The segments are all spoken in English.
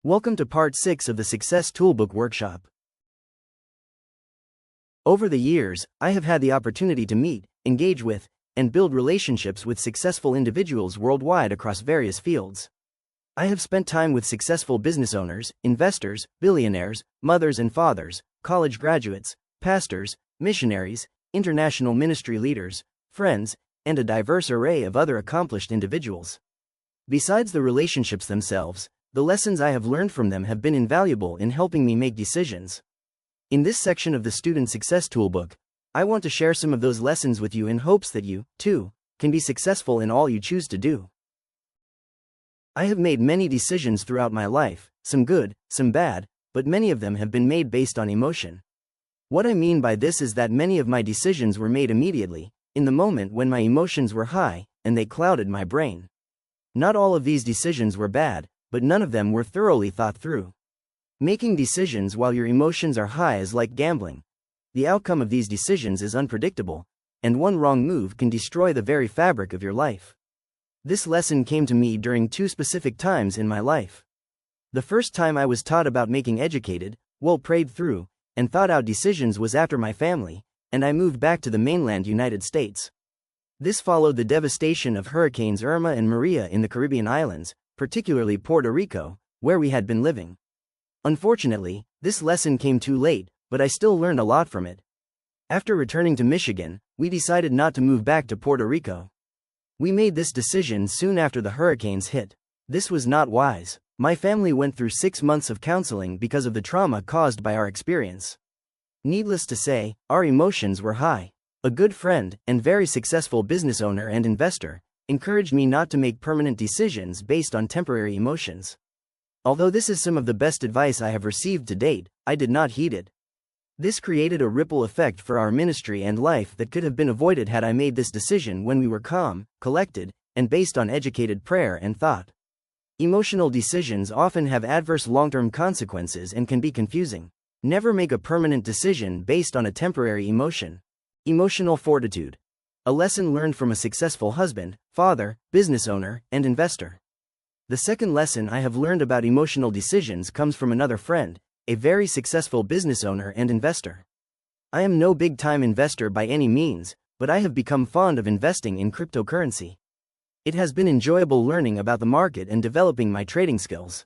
Welcome to Part 6 of the Success Toolbook Workshop. Over the years, I have had the opportunity to meet, engage with, and build relationships with successful individuals worldwide across various fields. I have spent time with successful business owners, investors, billionaires, mothers and fathers, college graduates, pastors, missionaries, international ministry leaders, friends, and a diverse array of other accomplished individuals. Besides the relationships themselves, the lessons I have learned from them have been invaluable in helping me make decisions. In this section of the Student Success Toolbook, I want to share some of those lessons with you in hopes that you, too, can be successful in all you choose to do. I have made many decisions throughout my life, some good, some bad, but many of them have been made based on emotion. What I mean by this is that many of my decisions were made immediately, in the moment when my emotions were high, and they clouded my brain. Not all of these decisions were bad, but none of them were thoroughly thought through. Making decisions while your emotions are high is like gambling. The outcome of these decisions is unpredictable, and one wrong move can destroy the very fabric of your life. This lesson came to me during two specific times in my life. The first time I was taught about making educated, well-prayed through, and thought-out decisions was after my family, and I moved back to the mainland United States. This followed the devastation of Hurricanes Irma and Maria in the Caribbean islands, particularly Puerto Rico, where we had been living. Unfortunately, this lesson came too late, but I still learned a lot from it. After returning to Michigan, we decided not to move back to Puerto Rico. We made this decision soon after the hurricanes hit. This was not wise. My family went through 6 months of counseling because of the trauma caused by our experience. Needless to say, our emotions were high. A good friend, and very successful business owner and investor, encouraged me not to make permanent decisions based on temporary emotions. Although this is some of the best advice I have received to date, I did not heed it. This created a ripple effect for our ministry and life that could have been avoided had I made this decision when we were calm, collected, and based on educated prayer and thought. Emotional decisions often have adverse long-term consequences and can be confusing. Never make a permanent decision based on a temporary emotion. Emotional fortitude. A lesson learned from a successful husband, father, business owner, and investor. The second lesson I have learned about emotional decisions comes from another friend, a very successful business owner and investor. I am no big-time investor by any means, but I have become fond of investing in cryptocurrency. It has been enjoyable learning about the market and developing my trading skills.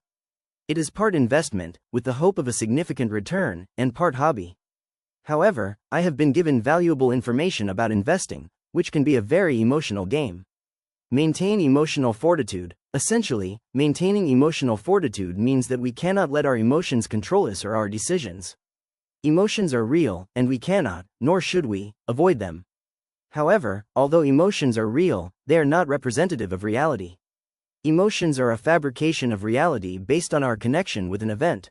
It is part investment, with the hope of a significant return, and part hobby. However, I have been given valuable information about investing, which can be a very emotional game. Maintain emotional fortitude. Essentially, maintaining emotional fortitude means that we cannot let our emotions control us or our decisions. Emotions are real, and we cannot, nor should we, avoid them. However, although emotions are real, they are not representative of reality. Emotions are a fabrication of reality based on our connection with an event.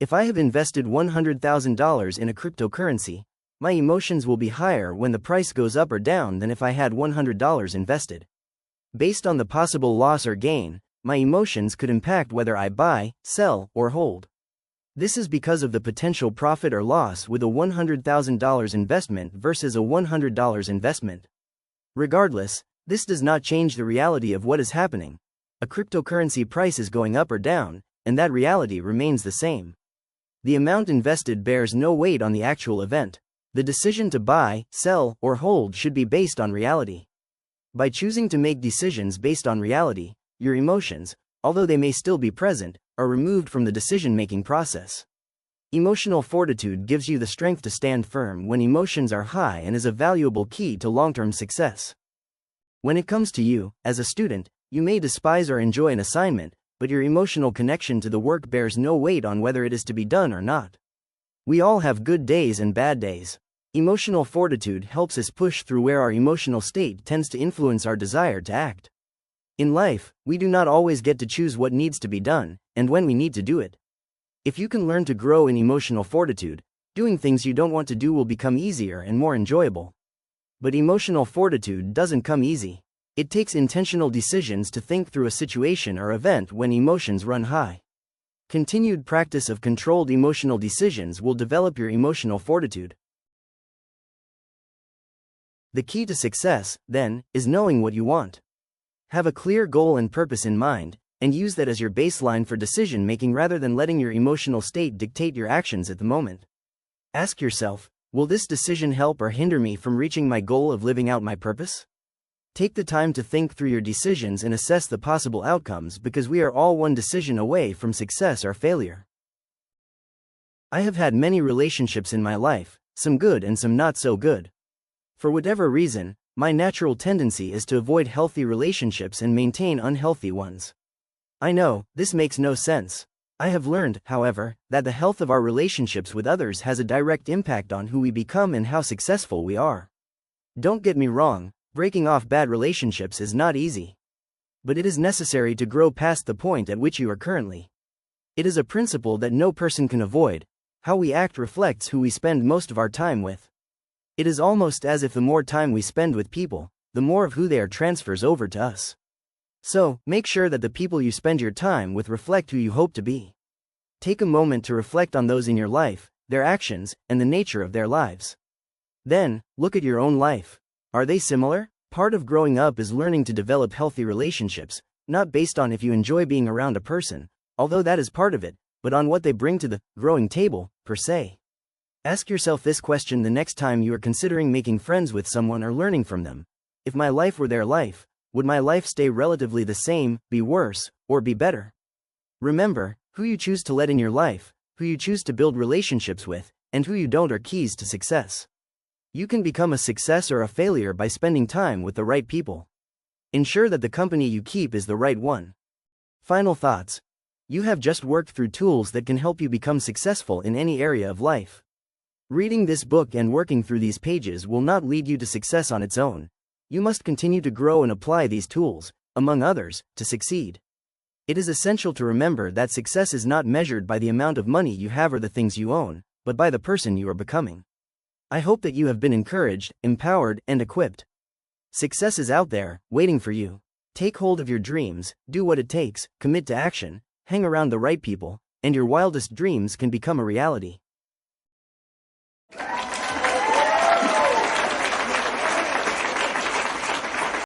If I have invested $100,000 in a cryptocurrency, my emotions will be higher when the price goes up or down than if I had $100 invested. Based on the possible loss or gain, my emotions could impact whether I buy, sell, or hold. This is because of the potential profit or loss with a $100,000 investment versus a $100 investment. Regardless, this does not change the reality of what is happening. A cryptocurrency price is going up or down, and that reality remains the same. The amount invested bears no weight on the actual event. The decision to buy, sell, or hold should be based on reality. By choosing to make decisions based on reality, your emotions, although they may still be present, are removed from the decision-making process. Emotional fortitude gives you the strength to stand firm when emotions are high and is a valuable key to long-term success. When it comes to you, as a student, you may despise or enjoy an assignment, but your emotional connection to the work bears no weight on whether it is to be done or not. We all have good days and bad days. Emotional fortitude helps us push through where our emotional state tends to influence our desire to act. In life, we do not always get to choose what needs to be done, and when we need to do it. If you can learn to grow in emotional fortitude, doing things you don't want to do will become easier and more enjoyable. But emotional fortitude doesn't come easy. It takes intentional decisions to think through a situation or event when emotions run high. Continued practice of controlled emotional decisions will develop your emotional fortitude. The key to success, then, is knowing what you want. Have a clear goal and purpose in mind, and use that as your baseline for decision making rather than letting your emotional state dictate your actions at the moment. Ask yourself, will this decision help or hinder me from reaching my goal of living out my purpose? Take the time to think through your decisions and assess the possible outcomes, because we are all one decision away from success or failure. I have had many relationships in my life, some good and some not so good. For whatever reason, my natural tendency is to avoid healthy relationships and maintain unhealthy ones. I know, this makes no sense. I have learned, however, that the health of our relationships with others has a direct impact on who we become and how successful we are. Don't get me wrong, breaking off bad relationships is not easy. But it is necessary to grow past the point at which you are currently. It is a principle that no person can avoid. How we act reflects who we spend most of our time with. It is almost as if the more time we spend with people, the more of who they are transfers over to us. So, make sure that the people you spend your time with reflect who you hope to be. Take a moment to reflect on those in your life, their actions, and the nature of their lives. Then, look at your own life. Are they similar? Part of growing up is learning to develop healthy relationships, not based on if you enjoy being around a person, although that is part of it, but on what they bring to the growing table, per se. Ask yourself this question the next time you are considering making friends with someone or learning from them. If my life were their life, would my life stay relatively the same, be worse, or be better? Remember, who you choose to let in your life, who you choose to build relationships with, and who you don't are keys to success. You can become a success or a failure by spending time with the right people. Ensure that the company you keep is the right one. Final thoughts. You have just worked through tools that can help you become successful in any area of life. Reading this book and working through these pages will not lead you to success on its own. You must continue to grow and apply these tools, among others, to succeed. It is essential to remember that success is not measured by the amount of money you have or the things you own, but by the person you are becoming. I hope that you have been encouraged, empowered, and equipped. Success is out there, waiting for you. Take hold of your dreams, do what it takes, commit to action, hang around the right people, and your wildest dreams can become a reality.